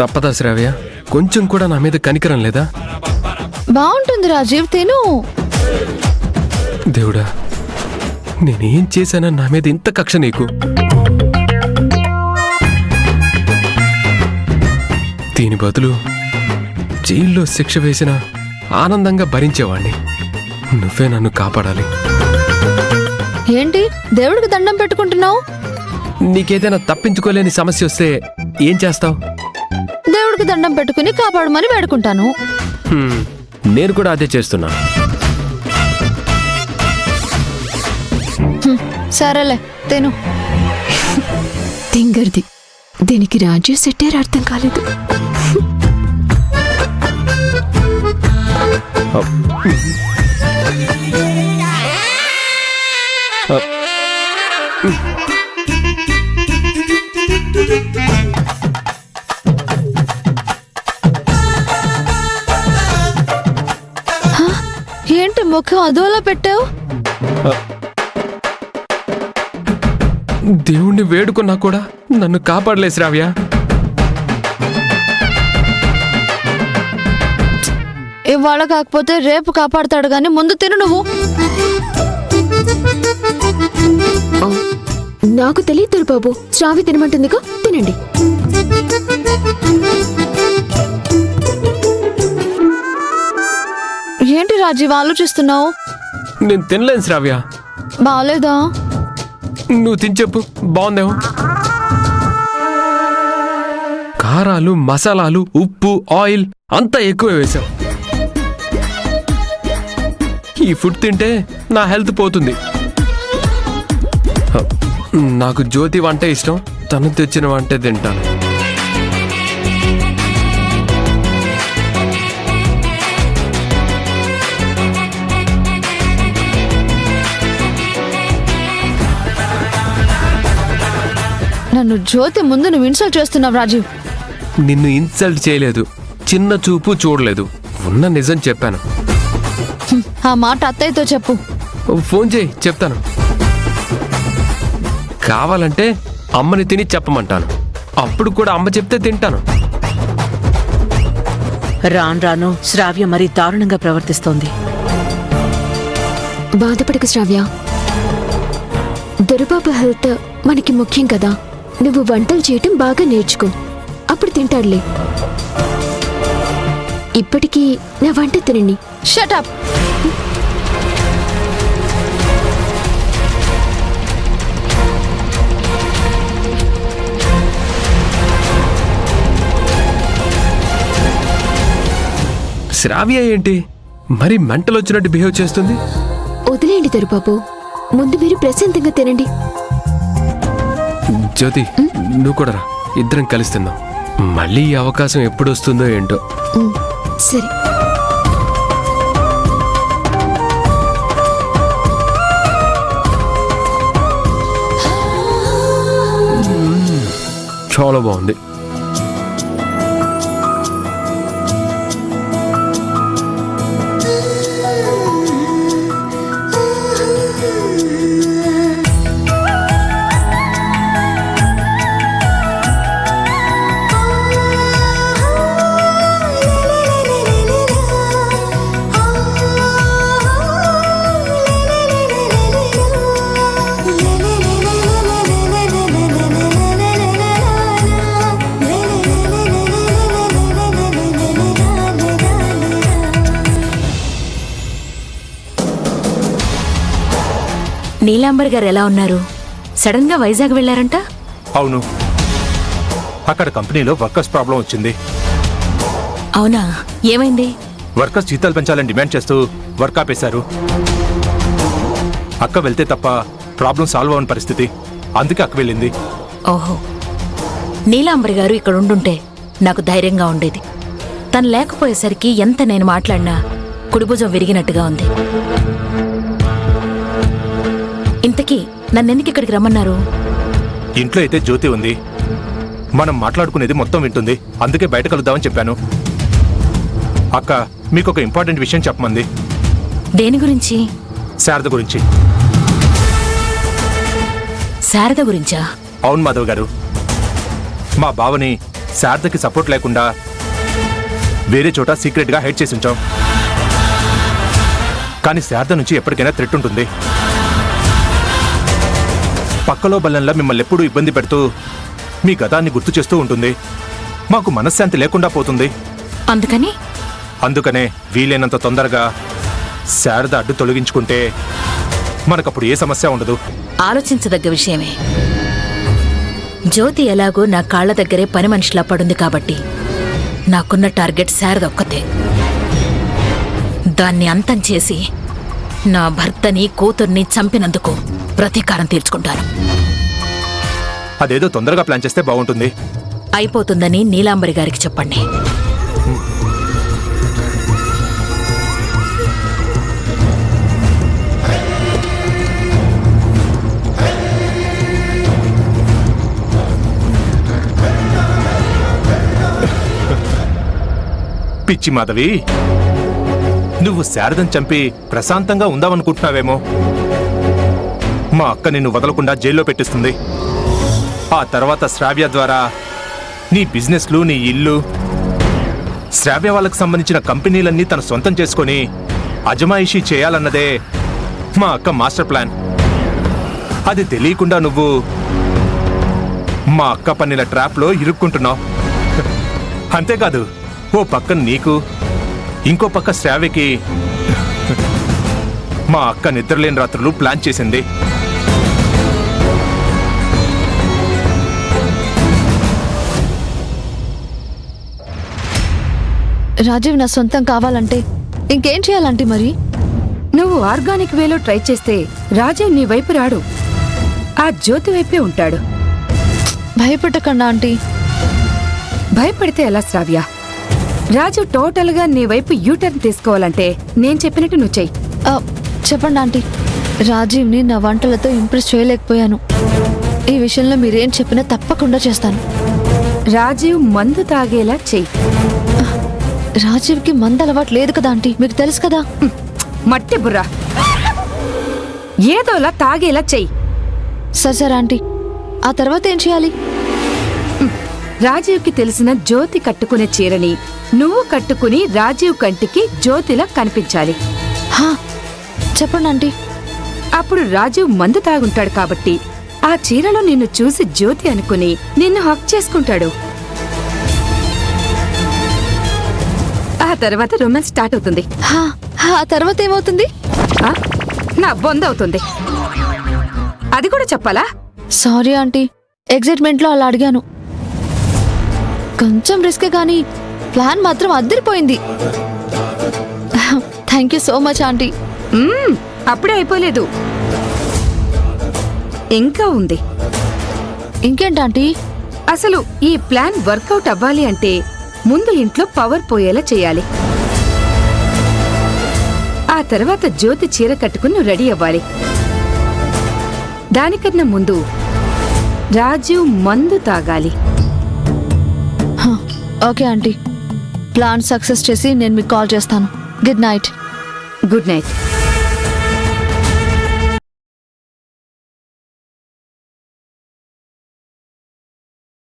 తప్పదా శ్రావ్య? కొంచెం కూడా నా మీద కనికరం లేదా? బాగుంటుంది రాజీవ్, తిను. దేవుడా, నేనేం చేశానని నా మీద ఇంత కక్ష నీకు? దీని బదులు జైల్లో శిక్ష వేసిన ఆనందంగా భరించేవాణ్ణి. నువ్వే నన్ను కాపాడాలి. ఏంటి దేవుడికి దండం పెట్టుకుంటున్నావు? నీకేదైనా తప్పించుకోలేని సమస్య వస్తే ఏం చేస్తావు? దేవుడికి దండం పెట్టుకుని కాపాడమని వేడుకుంటాను. నేను కూడా అదే చేస్తున్నా. సరేలే, తిను. తింగర్ది, దీనికి రాజు సెట్టారు అర్థం కాలేదు. ఏంటి ముఖం అదోలా పెట్టావు? దేవుణ్ణి వేడుకున్నా కూడా నన్ను కాపాడలే శ్రావ్య. ఇవాళ కాకపోతే రేపు కాపాడతాడు గాని ముందు తిను నువ్వు. నాకు తెలియదు బాబు, శ్రావి తినమంటుందిగా, తినండి. ఏంటి రాజీవ్ ఆలోచిస్తున్నావు? నేను తినలేను శ్రావ్య. బాలేదా? నువ్వు తిని చెప్పు, బాగుందేమో. కారాలు, మసాలాలు, ఉప్పు, ఆయిల్ అంతా ఎక్కువ వేశావు. ఈ ఫుడ్ తింటే నా హెల్త్ పోతుంది. నాకు జ్యోతి వంట ఇష్టం, తను తెచ్చిన వంటే తింటాను. నన్ను జ్యోతి ముందు నువ్వు ఇన్సల్ట్ చేస్తున్నావు రాజీవ్. నిన్ను ఇన్సల్ట్ చేయలేదు, చిన్న చూపు చూడలేదు, ఉన్న నిజం చెప్పాను. ఆ మాట అత్తయ్యతో చెప్పు. ఫోన్ చేయి, చెప్తాను. కావాలంటే అమ్మని తిని చెప్పమంటాను, అప్పుడు కూడా అమ్మ చెప్తే తింటాను. రాను రాను శ్రావ్య మరీ దారుణంగా ప్రవర్తిస్తోంది. బాధపడకు శ్రావ్య, దొరబాబు హెల్త్ మనకి ముఖ్యం కదా. నువ్వు వంటలు చేయటం బాగా నేర్చుకో, అప్పుడు తింటాడులే. ఇప్పటికీ నా వంట తినండి. Shut up. శ్రావ్య ఏంటి మరి మెంటల్ వచ్చినట్టు బిహేవ్ చేస్తుంది? వదిలేయండి దొరబాబు, ముందు మీరు ప్రశాంతంగా తినండి. జ్యోతి, నువ్వు కూడా రా, ఇద్దరం కలిసి తిందాం. మళ్ళీ ఈ అవకాశం ఎప్పుడు వస్తుందో ఏంటో. సరే. చాలా బాగుంది. నీలాంబర్ గారు ఎలా ఉన్నారు? సడన్ గా వైజాగ్ వెళ్లారంట? అవును, అక్కడ కంపెనీలో వర్కర్స్ ప్రాబ్లం వచ్చింది. అవునా, ఏమైంది? వర్కర్స్ జీతాలు పెంచాలని డిమాండ్ చేస్తూ వర్క్ ఆపేశారు. అక్క వెళ్తే తప్ప ప్రాబ్లం సాల్వ్ అవని పరిస్థితి, అందుకే అక్క వెళ్ళింది. ఓహో, నీలాంబర్ గారు ఇక్కడ ఉండుంటే నాకు ధైర్యంగా ఉండేది. తను లేకపోయేసరికి ఎంత నేను మాట్లాడినా కుడిభుజం విరిగినట్టుగా ఉంది. ఇంతకీ నన్నెందుకు ఇక్కడికి రమ్మన్నారు? ఇంట్లో అయితే జ్యోతి ఉంది, మనం మాట్లాడుకునేది మొత్తం వింటుంది, అందుకే బయట కలుద్దామని చెప్పాను. అక్క మీకు ఒక ఇంపార్టెంట్ విషయం చెప్పమంది. దేని గురించి? శారద గురించి. శారద గురించా? అవును మాధవ్ గారు, మా బావని శారదకి సపోర్ట్ లేకుండా వేరే చోట సీక్రెట్గా హైడ్ చేసి ఉంచాం. కానీ శారద నుంచి ఎప్పటికైనా థ్రెట్ ఉంటుంది. పక్కలో బల్లంలా మిమ్మల్ని ఎప్పుడూ ఇబ్బంది పెడుతూ మీ గతాన్ని గుర్తు చేస్తూ ఉంటుంది. మాకు మనశ్శాంతి లేకుండా పోతుంది. అందుకనే వీలైనంత తొందరగా శారద అడ్డు తొలగించుకుంటే మనకప్పుడు ఏ సమస్య ఉండదు. ఆలోచించదగ్గ విషయమే. జ్యోతి ఎలాగో నా కాళ్ల దగ్గరే పని మనిషిలా పడుంది కాబట్టి నాకున్న టార్గెట్ శారదొక్కతే. దాన్ని అంతం చేసి నా భర్తని కూతుర్ని చంపినందుకు ప్రతీకారం తీర్చుకుంటాను. అదేదో తొందరగా ప్లాన్ చేస్తే బాగుంటుంది. అయిపోతుందని నీలాంబరి గారికి చెప్పండి. పిచ్చి మాధవి, నువ్వు శారదను చంపి ప్రశాంతంగా ఉందామనుకుంటున్నావేమో. మా అక్క నిన్ను వదలకుండా జైల్లో పెట్టిస్తుంది. ఆ తర్వాత శ్రావ్య ద్వారా నీ బిజినెస్లు, నీ ఇల్లు, శ్రావ్య వాళ్ళకు సంబంధించిన కంపెనీలన్నీ తన సొంతం చేసుకొని అజమాయిషీ చేయాలన్నదే మా అక్క మాస్టర్ ప్లాన్. అది తెలియకుండా నువ్వు మా అక్క పన్నిన ట్రాప్లో ఇరుక్కుంటున్నావు. అంతేకాదు, ఓ పక్క నీకు, ఇంకో పక్క శ్రావ్యకి మా అక్క నిద్రలేని రాత్రులు ప్లాన్ చేసింది. రాజీవ్ నా సొంతం కావాలంటే ఇంకేం చేయాలంటే మరి? నువ్వు ఆర్గానిక్ వేలో ట్రై చేస్తే రాజీవ్ నీ వైపు రాడు, ఆ జ్యోతి వైపే ఉంటాడు. భయపెట్టకండా ఆంటీ. భయపడితే ఎలా శ్రావ్య? రాజు టోటల్ గా నీ వైపు యూటర్న్ తీసుకోవాలంటే నేను చెప్పినట్టు నువ్వు చెయ్యి. చెప్పండి ఆంటీ. రాజీవ్ని నా వంటలతో ఇంప్రెస్ చేయలేకపోయాను. ఈ విషయంలో మీరేం చెప్పినా తప్పకుండా చేస్తాను. రాజీవ్ మందు తాగేలా చెయ్యి. రాజీవ్కి మందు అలవాటు లేదు కదా ఆంటీ, మీకు తెలుసు కదా. మట్టి బుర్రా, ఏదోలా తాగేలా చెయ్యి. సరే ఆంటీ, ఆ తర్వాత ఏం చేయాలి? రాజీవ్కి తెలిసిన జ్యోతి కట్టుకునే చీరని నువ్వు కట్టుకుని రాజీవ్ కంటికి జ్యోతిలా కనిపించాలి. చెప్పండి ఆంటీ. అప్పుడు రాజీవ్ మందు తాగుంటాడు కాబట్టి ఆ చీరలో నిన్ను చూసి జ్యోతి అనుకుని నిన్ను హక్ చేసుకుంటాడు. ఆ తర్వాత రొమాన్స్ స్టార్ట్ అవుతుంది. ఆ తర్వాత ఏమవుతుంది? నా బొందవుతుంది. అది కూడా చెప్పాలా? సారీ ఆంటీ, ఎగ్జైట్మెంట్లో అలా అడిగాను. కొంచెం రిస్క్ కానీ ప్లాన్ మాత్రం అద్దరిపోయింది. Thank you so much aunty. అప్పుడే అయిపోలేదు, ఇంకా ఉంది. ఇంకేంటాంటీ? అసలు ఈ ప్లాన్ వర్కౌట్ అవ్వాలి అంటే ముందు ఇంట్లో పవర్ పోయేలా చేయాలి. ఆ తర్వాత జ్యోతి చీర కట్టుకుని నువ్వు రెడీ అవ్వాలి. దానికన్నా ముందు రాజీవ్ మందు తాగాలి. ఓకే ఆంటీ, ప్లాన్ సక్సెస్ చేసి నేను మీకు కాల్ చేస్తాను. Good night. Good night.